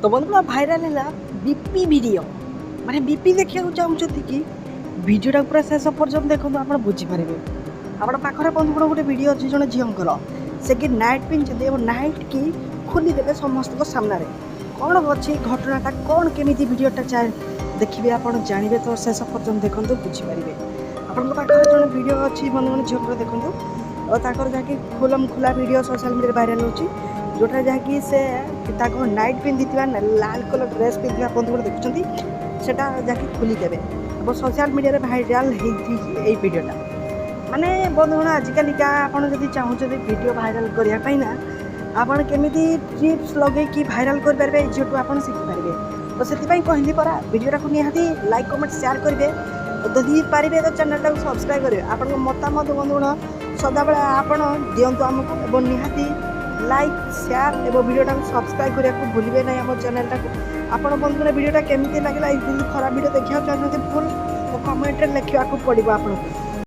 तो बंधुगण भाइराल है बीपी वीडियो माने बीपी देखा चाहते कि भिडटा पूरा शेष पर्यटन देखो आप बुझीपारे आप पाखे बंधुगण गोटे भिड अच्छी जन झीर से कि नाइट पिंधे और नाइट की खोलीदे समस्त सामने कौन अच्छी घटनाटा कौन केमी भिडटा देखिए आप जानवे तो शेष पर्यटन देखो बुझीपारे आपण पाखे जो भिड अच्छी बंधुगण झीर देखो और ताकर जहाँकि खोलम खोला भिड सोशल मीडिया भाइराल होची जोटा जहाँकि से नाइट पिंधि लाल कलर ड्रेस पिंधा बंधुगण देखुं से जहाँकि खोलीदेवे अब सोशल मीडिया भाइराल होती भिडटा माने बंधुगण आजिकल क्या आपड़ जब चाहते भिड भाइराल करने ना आपड़ केमी ट्रिप्स लगे कि भाइराल करेंगे झील आप शिखिपारे तो से कहली परा भिडटा को निहाती लाइक कमेंट शेयर करेंगे जदि पारे तो चैनल टाइम सब्सक्राइब करेंगे आप मतामत बंधुगण सदाबले आप दिंतु आमको निहाती लाइक शेयर एवं वीडियो सब्सक्राइब करने को भूलिए ना आम चैनल आप बंधुगण भिडटा केमी लगे खराब भिड देखा चाहते भूल तो कमेंट लिखा पड़ो आपको।